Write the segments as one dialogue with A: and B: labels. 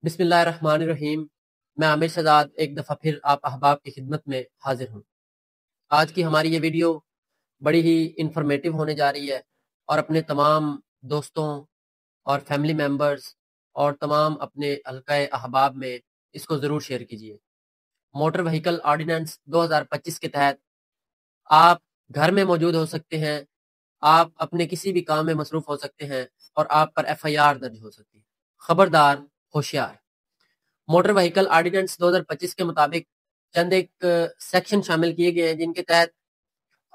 A: बिस्मिल्लाहिर्रहमानिर्रहीम। मैं आमिर शहजाद एक दफ़ा फिर आप अहबाब की खिदमत में हाजिर हूँ। आज की हमारी ये वीडियो बड़ी ही इंफॉर्मेटिव होने जा रही है और अपने तमाम दोस्तों और फैमिली मेम्बर्स और तमाम अपने हल्का अहबाब में इसको ज़रूर शेयर कीजिए। मोटर व्हीकल ऑर्डिनेंस 2025 के तहत आप घर में मौजूद हो सकते हैं, आप अपने किसी भी काम में मसरूफ़ हो सकते हैं और आप पर FIR दर्ज हो सकती है। खबरदार, होशियार। मोटर व्हीकल ऑर्डिनेंस 2025 के मुताबिक चंद एक सेक्शन शामिल किए गए हैं जिनके तहत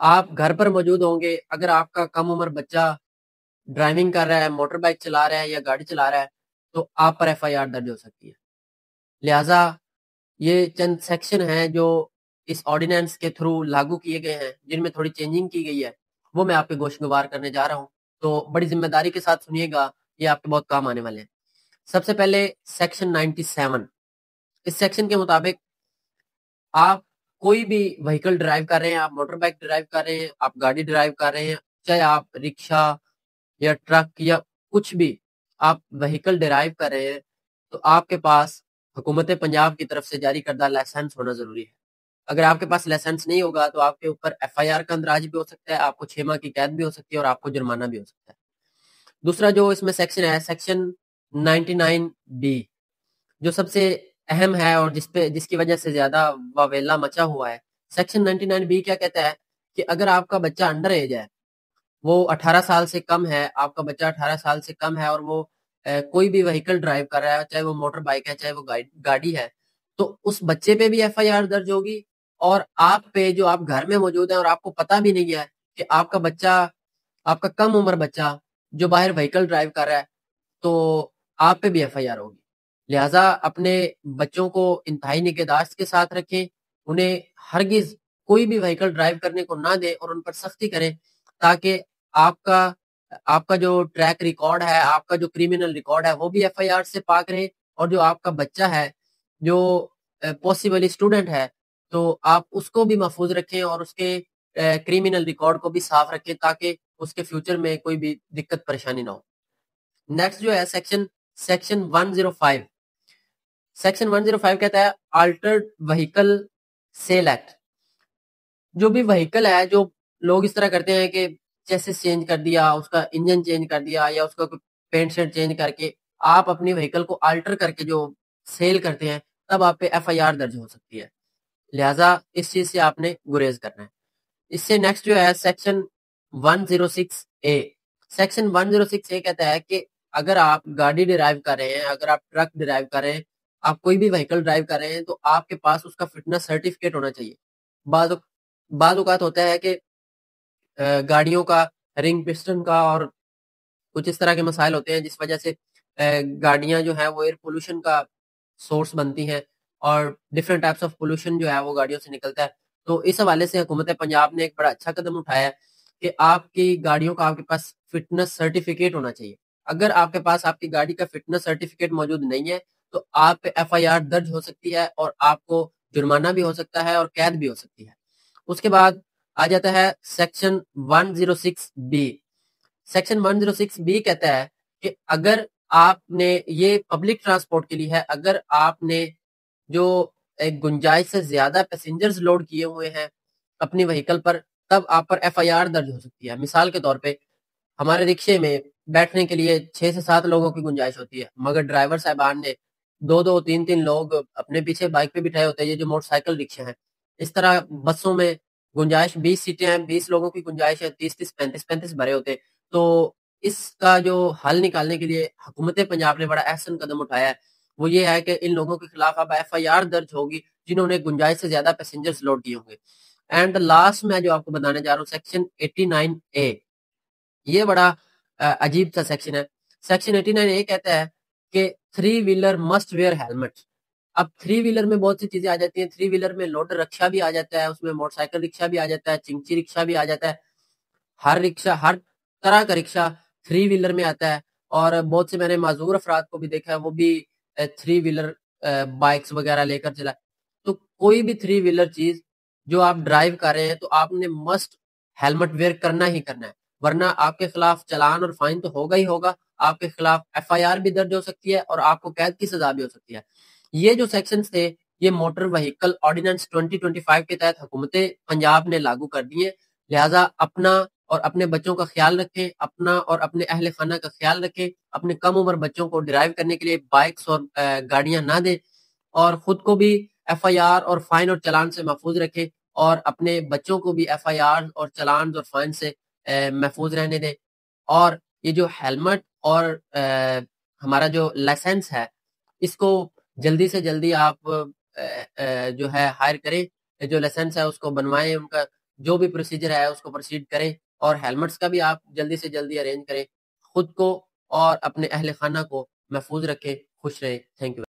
A: आप घर पर मौजूद होंगे। अगर आपका कम उम्र बच्चा ड्राइविंग कर रहा है, मोटर बाइक चला रहा है या गाड़ी चला रहा है, तो आप पर FIR दर्ज हो सकती है। लिहाजा ये चंद सेक्शन हैं जो इस ऑर्डिनेंस के थ्रू लागू किए गए हैं, जिनमें थोड़ी चेंजिंग की गई है, वो मैं आपके गोशगवार करने जा रहा हूँ। तो बड़ी जिम्मेदारी के साथ सुनिएगा, ये आपके बहुत काम आने वाले हैं। सबसे पहले सेक्शन 97। इस सेक्शन के मुताबिक आप कोई भी व्हीकल ड्राइव कर रहे हैं, आप मोटर बाइक ड्राइव कर रहे हैं, आप गाड़ी ड्राइव कर रहे हैं, चाहे आप रिक्शा या ट्रक या कुछ भी आप व्हीकल ड्राइव कर रहे हैं, तो आपके पास हुकूमत पंजाब की तरफ से जारी करदा लाइसेंस होना जरूरी है। अगर आपके पास लाइसेंस नहीं होगा तो आपके ऊपर FIR का अंदराज भी हो सकता है, आपको 6 माह की कैद भी हो सकती है और आपको जुर्माना भी हो सकता है। दूसरा जो इसमें सेक्शन है, सेक्शन 99B, जो सबसे अहम है और जिसकी वजह से ज्यादा वावेला मचा हुआ है। सेक्शन 99B क्या कहता है कि अगर आपका बच्चा अंडर एज है, वो 18 साल से कम है, आपका बच्चा 18 साल से कम है और वो कोई भी व्हीकल ड्राइव कर रहा है, चाहे वो मोटर बाइक है, चाहे वो गाड़ी है, तो उस बच्चे पे भी FIR दर्ज होगी। और आप पे, जो आप घर में मौजूद है और आपको पता भी नहीं है कि आपका बच्चा, आपका कम उम्र बच्चा जो बाहर व्हीकल ड्राइव कर रहा है, तो आप पे भी FIR होगी। लिहाजा अपने बच्चों को इंतहाई निगहदाश्त के साथ रखें, उन्हें हरगिज कोई भी व्हीकल ड्राइव करने को ना दें और उन पर सख्ती करें, ताकि आपका आपका जो ट्रैक रिकॉर्ड है, आपका जो क्रिमिनल रिकॉर्ड है, वो भी FIR से पाक रहे। और जो आपका बच्चा है, जो पॉसिबली स्टूडेंट है, तो आप उसको भी महफूज रखें और उसके क्रिमिनल रिकॉर्ड को भी साफ रखें, ताकि उसके फ्यूचर में कोई भी दिक्कत परेशानी ना हो। नेक्स्ट जो है सेक्शन सेक्शन 105। सेक्शन 105 कहता है अल्टर्ड व्हीकल सेल एक्ट। जो भी व्हीकल है, जो लोग इस तरह करते हैं कि चेसिस चेंज कर दिया, उसका इंजन चेंज कर दिया या उसका पेंट शेड चेंज करके आप अपनी व्हीकल को अल्टर करके जो सेल करते हैं, तब आप पे FIR दर्ज हो सकती है। लिहाजा इस चीज से आपने गुरेज करना है। इससे नेक्स्ट जो है सेक्शन 106A। सेक्शन 106A कहता है कि अगर आप गाड़ी ड्राइव कर रहे हैं, अगर आप ट्रक ड्राइव कर रहे हैं, आप कोई भी व्हीकल ड्राइव कर रहे हैं, तो आपके पास उसका फिटनेस सर्टिफिकेट होना चाहिए। बाद बाद औकात होता है कि गाड़ियों का रिंग पिस्टन का और कुछ इस तरह के मसाइल होते हैं, जिस वजह से गाड़ियां जो है वो एयर पोल्यूशन का सोर्स बनती हैं और डिफरेंट टाइप्स ऑफ पोल्यूशन जो है वो गाड़ियों से निकलता है। तो इस हवाले से हुकूमत पंजाब ने एक बड़ा अच्छा कदम उठाया है कि आपकी गाड़ियों का आपके पास फिटनेस सर्टिफिकेट होना चाहिए। अगर आपके पास आपकी गाड़ी का फिटनेस सर्टिफिकेट मौजूद नहीं है, तो आप पे FIR दर्ज हो सकती है और आपको जुर्माना भी हो सकता है और कैद भी हो सकती है। उसके बाद आ जाता है सेक्शन 106B। सेक्शन 106B कहता है कि अगर आपने, ये पब्लिक ट्रांसपोर्ट के लिए है, अगर आपने जो एक गुंजाइश से ज्यादा पैसेंजर्स लोड किए हुए हैं अपनी व्हीकल पर, तब आप पर FIR दर्ज हो सकती है। मिसाल के तौर पे हमारे रिक्शे में बैठने के लिए 6 से 7 लोगों की गुंजाइश होती है, मगर ड्राइवर साहबान ने 2-2, 3-3 लोग अपने पीछे बाइक पे बिठाए होते हैं, ये जो मोटरसाइकिल रिक्शे हैं। इस तरह बसों में गुंजाइश 20 सीटें हैं, 20 लोगों की गुंजाइश है, 30-30, 35-35 भरे होते हैं। तो इसका जो हल निकालने के लिए हुकूमत पंजाब ने बड़ा अहसन कदम उठाया है, वो ये है कि इन लोगों के खिलाफ अब FIR दर्ज होगी जिन्होंने गुंजाइश से ज्यादा पैसेंजर्स लोड किए होंगे। एंड लास्ट में जो आपको बताने जा रहा हूँ, सेक्शन 89A। ये बड़ा अजीब सा सेक्शन है। सेक्शन 89A कहता है कि 3 व्हीलर मस्ट वेयर हेलमेट। अब 3 व्हीलर में बहुत सी चीजें आ जाती हैं। 3 व्हीलर में लोडर रिक्शा भी आ जाता है, उसमें मोटरसाइकिल रिक्शा भी आ जाता है, चिंची रिक्शा भी आ जाता है। हर रिक्शा, हर तरह का रिक्शा 3 व्हीलर में आता है। और बहुत से मैंने माजूर अफराद को भी देखा है, वो भी 3 व्हीलर बाइक्स वगैरह लेकर चला। तो कोई भी 3 व्हीलर चीज जो आप ड्राइव कर रहे हैं, तो आपने मस्ट हेलमेट वेयर करना ही करना है। ورنہ آپ کے خلاف چلان اور فائن تو ہوگا ہی ہوگا، آپ کے خلاف FIR بھی درج ہو سکتی ہے اور آپ کو قید کی سزا بھی ہو سکتی ہے۔ یہ جو سیکشنز تھے یہ موٹر وہیکل آرڈیننس 2025 کے تحت حکومت پنجاب نے لاگو کر دیے، لہٰذا اپنا اور اپنے بچوں کا خیال رکھیں، اپنا اور اپنے اہل خانہ کا خیال رکھیں، اپنے کم عمر بچوں کو ڈرائیو کرنے کے لیے بائکس اور گاڑیاں نہ دیں، اور خود کو بھی FIR اور فائن اور چلان سے محفوظ رکھیں، اور اپنے بچوں کو بھی FIR اور چلان اور فائن سے محفوظ رہنے دیں۔ اور یہ جو ہیلمٹ اور ہمارا جو لائسنس ہے اس کو جلدی سے جلدی آپ جو ہے ہائر کریں، جو لائسنس ہے اس کو بنوائیں، ان کا جو بھی پروسیجر ہے اس کو پروسیڈ کریں، اور ہیلمٹس کا بھی آپ جلدی سے جلدی ارینج کریں۔ خود کو اور اپنے اہل خانہ کو محفوظ رکھیں، خوش رہیں۔ Thank you.